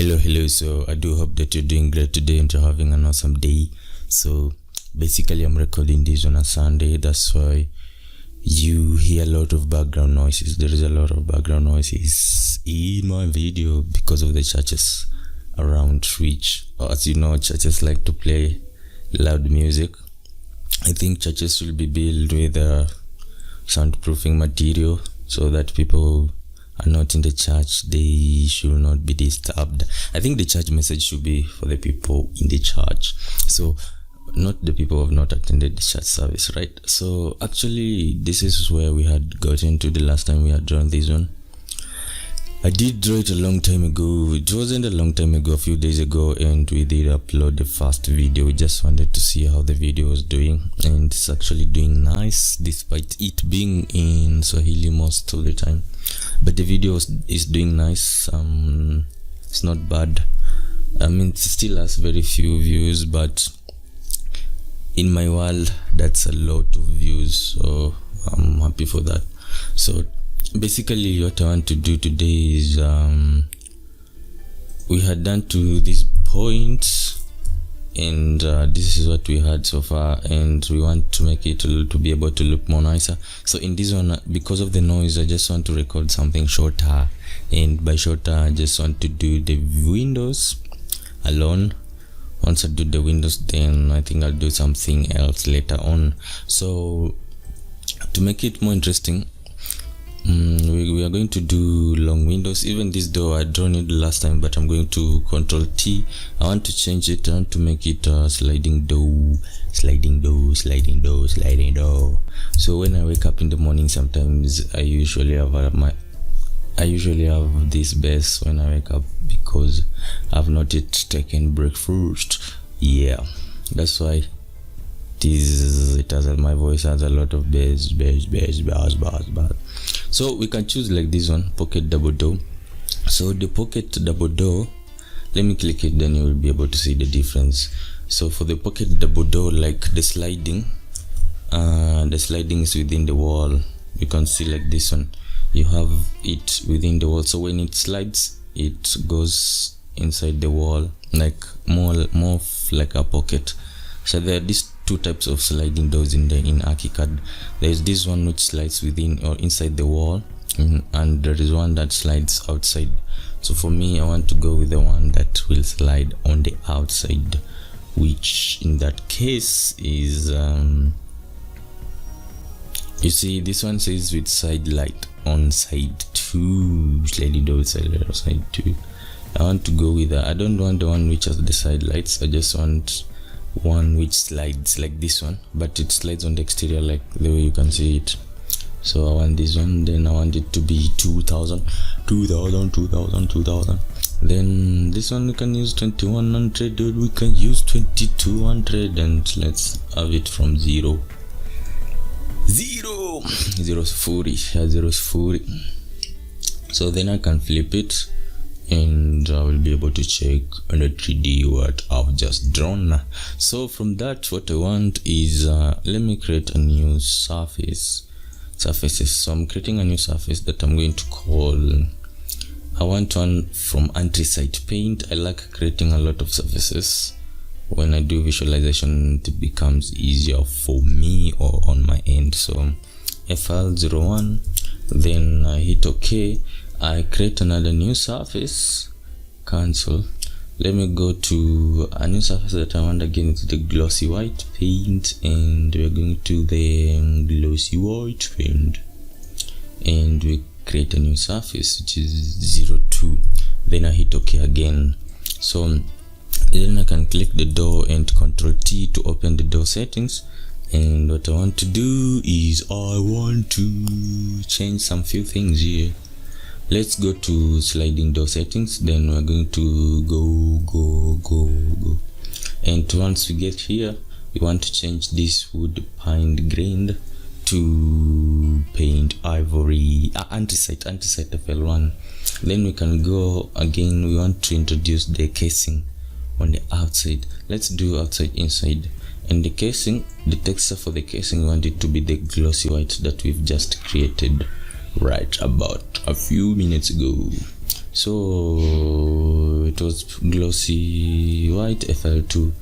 Hello. So I do hope that you're doing great today and you're having an awesome day. So basically, I'm recording this on a Sunday. That's why you hear a lot of background noises. There is a lot of background noises in my video because of the churches around which, as you know, churches like to play loud music. I think churches should be built with soundproofing material so that people are not in the church, they should not be disturbed. I think the church message should be for the people in the church, so not the people who have not attended the church service, right? So actually this is where we had gotten to the last time we had drawn this one. I did draw it a long time ago. It wasn't a long time ago, a few days ago, and we did upload the first video. We just wanted to see how the video was doing, and it's actually doing nice despite it being in Swahili most of the time. But the video is doing nice. It's not bad. I mean, it still has very few views, but in my world that's a lot of views, so I'm happy for that. So basically what I want to do today is we had done to this point, and this is what we had so far, and we want to make it to be able to look more nicer. So in this one, because of the noise, I just want to record something shorter, and by shorter I just want to do the windows alone. Once I do the windows, then I think I'll do something else later on. So to make it more interesting, we are going to do long windows. Even this door I drawn it last time, but I'm going to Control T. I want to change it. I want to make it sliding door. So when I wake up in the morning, sometimes I usually have this bass when I wake up because I've not yet taken breakfast. Yeah, that's why my voice has a lot of bass. So we can choose like this one, pocket double door. So the pocket double door, let me click it, then you will be able to see the difference. So for the pocket double door, like the sliding is within the wall. You can see like this one, you have it within the wall, so when it slides it goes inside the wall, like more like a pocket. So there are these two types of sliding doors in ArchiCAD. There is this one which slides within or inside the wall, and there is one that slides outside. So for me, I want to go with the one that will slide on the outside, which in that case is you see this one says with side light on side 2, sliding door side 2. I want to go with that. I don't want the one which has the side lights. I just want one which slides like this one, but it slides on the exterior like the way you can see it. So I want this one, then I want it to be 2000. Then this one we can use 2100, or we can use 2200, and let's have it from 0 is 40. So then I can flip it, and I will be able to check on the 3D what I've just drawn. So from that, what I want is let me create a new surfaces. So I'm creating a new surface that I'm going to call, I want one from Anthracite Paint. I like creating a lot of surfaces. When I do visualization, it becomes easier for me or on my end. So FL01, then I hit OK. I create another new surface, cancel. Let me go to a new surface that I want. Again, it's the glossy white paint, and we're going to the glossy white paint, and we create a new surface which is 02. Then I hit OK again. So then I can click the door and Control T to open the door settings. And what I want to do is I want to change some few things here. Let's go to sliding door settings. Then we're going to go, and once we get here, we want to change this wood pine grained to paint ivory, anthracite FL1. Then we can go again. We want to introduce the casing on the outside. Let's do outside inside. And the casing, the texture for the casing, we want it to be the glossy white that we've just created right about a few minutes ago. So it was glossy white FL2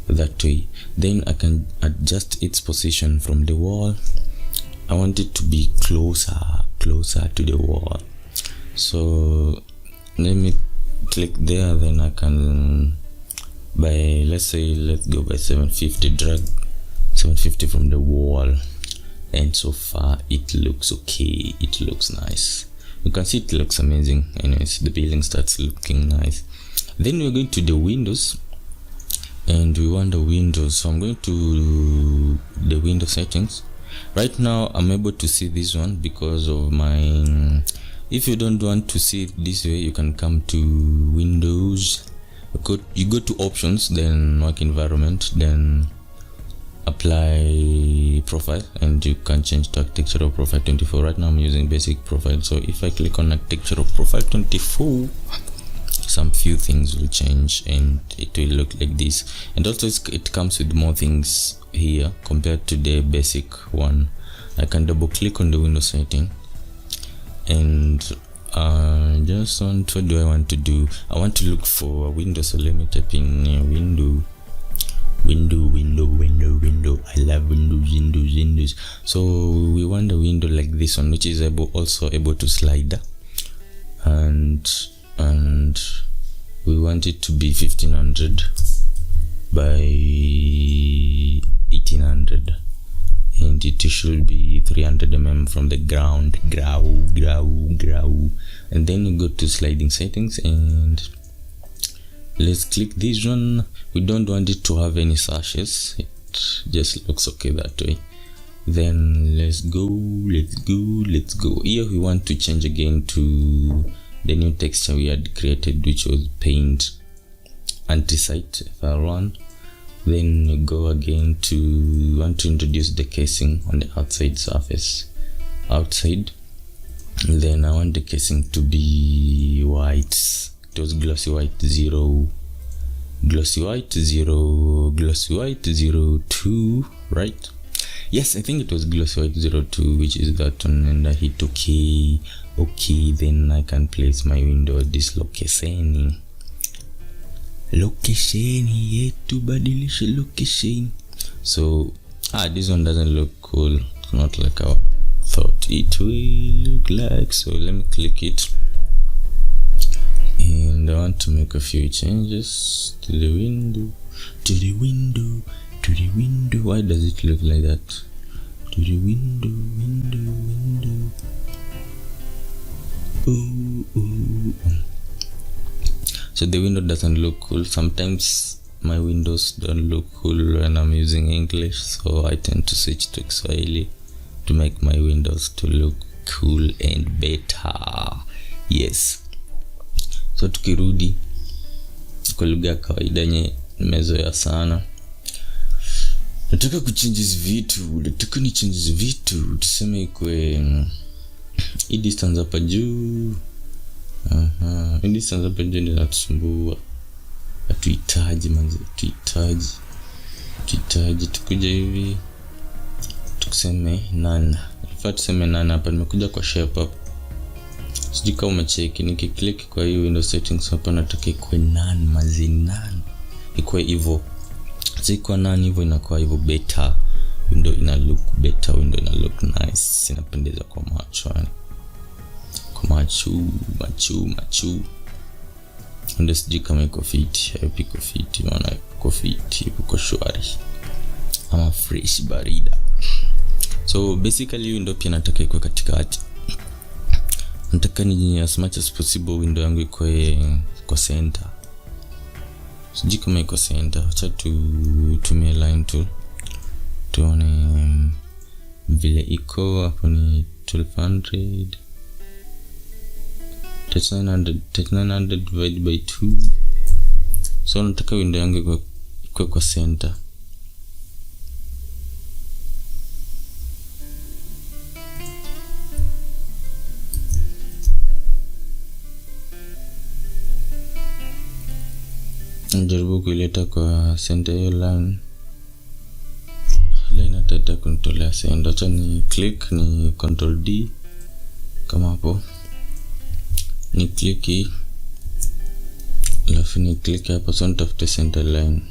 that way. Then I can adjust its position from the wall. I want it to be closer to the wall, so let me click there. Then I can, by let's go by 750, drag 750 from the wall, and so far it looks okay. It looks nice. You can see it looks amazing. Anyways, the building starts looking nice. Then we're going to the windows, and we want the windows, so I'm going to the window settings. Right now I'm able to see this one because of my, if you don't want to see it this way, you can come to windows, you go to options, then work environment, then apply profile, and you can change to architectural profile 24. Right now I'm using basic profile, so if I click on architectural profile 24, some few things will change and it will look like this. And also it comes with more things here compared to the basic one. I can double click on the window setting, and just want, what do I want to do? I want to look for a window, so let me type in window. I love windows. So we want a window like this one, which is also able to slide, and we want it to be 1500 by 1800, and it should be 300 mm from the ground. And then you go to sliding settings, and let's click this one. We don't want it to have any sashes, it just looks okay that way. Then let's go. Here we want to change again to the new texture we had created, which was paint anthracite FL1. Then you go again to, want to introduce the casing on the outside surface, then I want the casing to be white. It was glossy white 0, glossy white 02, right? Yes, I think it was glossy white 02, which is that one, and I hit okay. Then I can place my window at this location yetu, badilisha location. So this one doesn't look cool. It's not like I thought it will look like. So let me click it, and I want to make a few changes to the window. Why does it look like that? To the window. So the window doesn't look cool. Sometimes my windows don't look cool when I'm using English, so I tend to switch to Kiswahili to make my windows to look cool and better. Yes. So tukirudi kwa lugha ya kawaida yenye nimezoea sana, nataka kuchange vitu, tuseme ikwe hii distance hapa juu. Hii distance hapa juu ndio natusumbua. Tuhitaji tukuje hivi, tuseme nana. Tuseme nana hapa, nimekuja kwa shape up. Sijui kama umecheki, nikiklik kwa hii window settings hapa, nataka ikuwe nan, ikuwe hivyo. Sikuwa nan hivyo, inakuwa hivyo better. Window ina look better, window ina look nice, inapendeza kwa macho yani. Kwa macho. Ndio sijui kama iko fit, haiko fit, maana iko fit, iko shwari ama fresh barida. So basically window pia nataka iko katikati. Nataka ni as much as possible window yangu ikuwe kwa center. Sijui kama iko center, acha tutumie line tool tuone vile iko hapo. Ni 1200 3900 divided by 2. So nataka window yangu ikuwe kwa center. Najaribu kuileta kwa center hiyo line nataka kunitolea center. Acha ni click, ni control D kama hapo, ni click hii, alafu ni click hapa, so nitafute center line.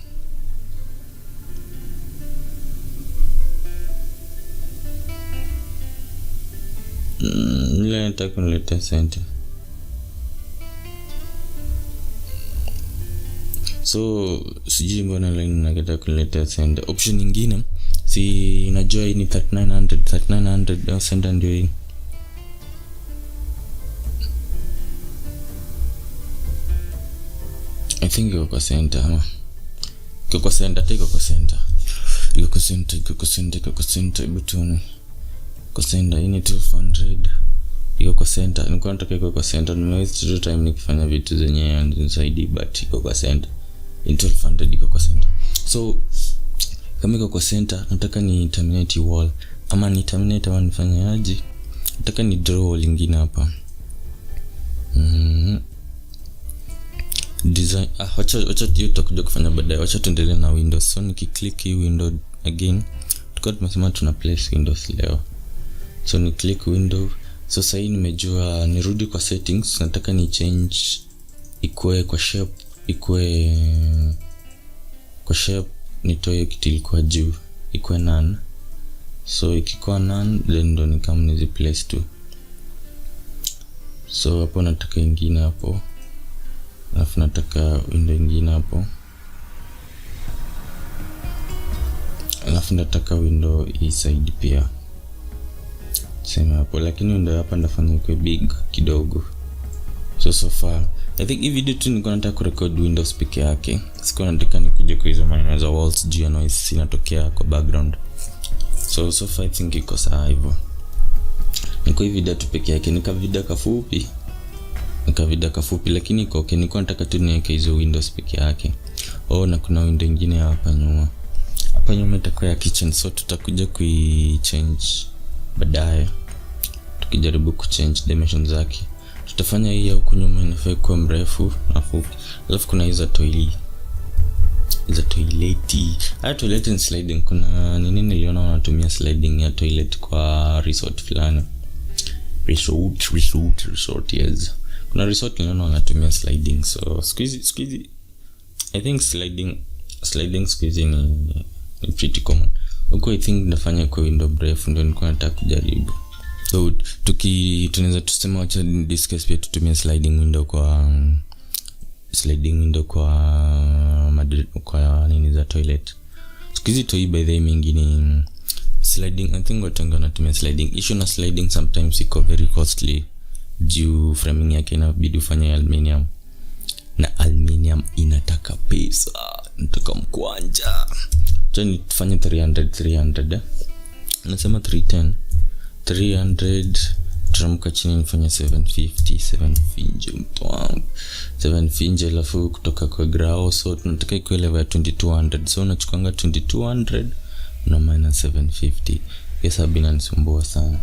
Ile nataka kunileta center, so sijui mbona line nataka kunileta center. Option nyingine si najua hii ni 3900 center ndio hii. I think iko kwa center ama iko kwa center, button kwa center. Hii ni 1200 iko kwa center. Nilikuwa nataka iko kwa center, nimewaste time nikifanya vitu zenye inside, but iko kwa center. 1200 iko kwa center. So kama iko kwa center, nataka ni terminate wall ama ni terminate ama nifanye aje? Nataka ni draw wall nyingine hapa. Design wacha hiyo tutakuja kufanya baadaye. Wacha tuendelee na Windows. So nikiclick hii window again, tukao tumesema tuna place Windows leo. So ni click window. So sasa hii nimejua nirudi kwa settings, nataka ni change ikue kwa shape, nitoe kitu ilikuwa juu, ikue none. So ikikuwa none, then ndo ni kama nizi place tu. So hapo nataka ingine hapo, alafu nataka window ingine hapo, alafu nataka window hii side pia sema hapo, lakini window hapa ndafanya ikuwe big kidogo. So far I think hii video tu niko nataka kurecord Windows peke yake, siko nataka nikuje kwa hizo maneno za walls juu ya noise inatokea kwa background. So far I think iko sawa hivyo. Niko hii video tu peke yake, nika video kafupi lakini iko okay. Niko nataka tu niweke hizo Windows peke yake. Na kuna window nyingine hapa nyuma. Hapa nyuma itakuwa ya kitchen, so tutakuja kuichange baadaye. Tukijaribu kuchange dimensions zake. Tutafanya hii huko nyuma inafaa kuwa mrefu na fupi. Alafu kuna hizo toilet. Toilet and sliding. Kuna nini niliona wanatumia sliding ya toilet kwa resort fulani. Resort yes. Kuna resort niliona wanatumia sliding. So squeezy I think sliding squeezy ni pretty common. Huko I think nafanya kwa window mrefu, ndio nilikuwa nataka kujaribu. So tunaweza tuseme wacha discuss pia tutumie sliding window kwa nini za toilet. Squeezy toi by the way mingine sliding, I think watanga natumia sliding. Issue na sliding sometimes iko very costly juu framing yake inabidi ufanye aluminium, na aluminium inataka pesa, nataka mkwanja. Tani tufanye 300 nasema 300 tutamuka chini nifanye 750 7 finje alafu kutoka kwa grao. So tunataka ikuwe level 2200, so unachukanga 2200 na minus 750. Hesabu inanisumbua sana.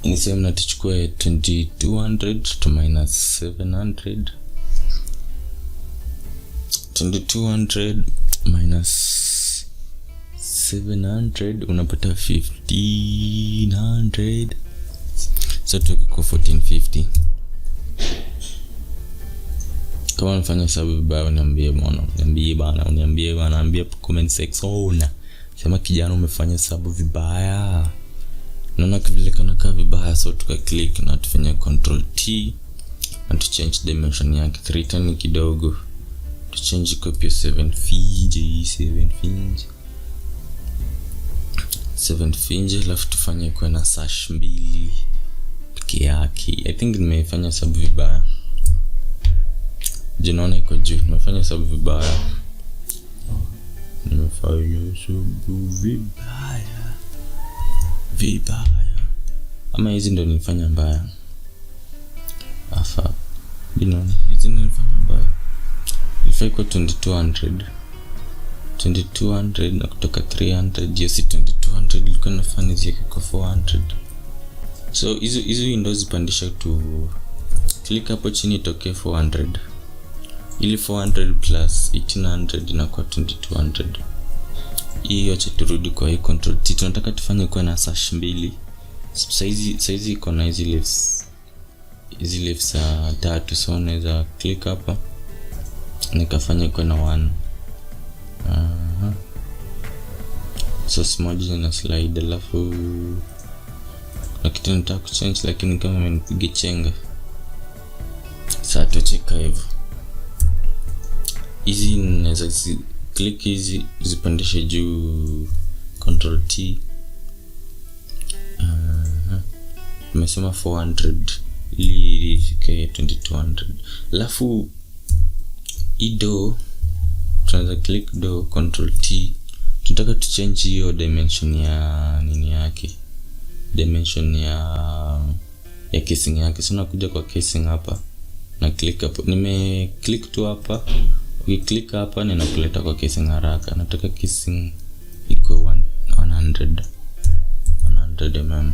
Nisema natuchukue 2200 to minus 700. 2200 minus 700 unapata 1500. So tuko kwa 1450. Kama unafanya hesabu vibaya uniambie bana, ambia comment section. Sema kijana umefanya hesabu vibaya. Naona vile kana vibaya, so tuka click na tufanye control T na tu change dimension yake 310 kidogo. Tu change copy 7 finge alafu tufanye kwa na sash 2 peke yake. I think nimefanya hesabu vibaya. Jinaona iko juu, nimefanya hesabu vibaya. Ama hizi ndo nilifanya mbaya. Afa. Jinaona hizi nilifanya mbaya. Ilifai kwa 2200 na kutoka 300 yes 2200 ilikuwa nafanya zieke kwa 400. So hizo windows zipandisha tu click hapo chini itoke 400. Ili 400 plus 1800 inakuwa 2200. Hii acha turudi kwa hii control T. Tunataka tufanye kwa na sash 2. Saizi iko na hizi leaves 3, so unaweza click hapa nikafanya iko na 1. So moja na slide, alafu na kitu nataka kuchange lakini kama imenipiga chenga. Sasa tucheka hivyo. Hizi naweza click hizi zipandishe juu, Control T. Nimesema 400 ili ifike 2200. Alafu do tunaweza click do, Control T. Tunataka tu change hiyo dimension ya nini yake, dimension ya casing yake. So nakuja kwa casing hapa na click hapo, nime click tu hapa. Ukiklik hapa ninakuleta kwa casing haraka. Nataka casing iko 100 mm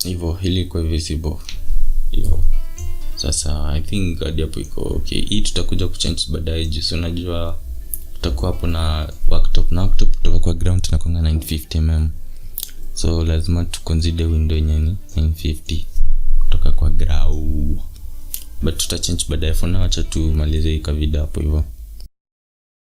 hivyo, hili kwa visible hivyo. Sasa I think hadi hapo iko okay. Hii tutakuja kuchange baadaye juu so unajua tutakuwa hapo na worktop kutoka kwa ground tunakonga 950 mm. So lazima tu consider window yenyewe 950 kutoka kwa ground, but tutachange baadaye. For now acha tumalize hii video hapo hivyo.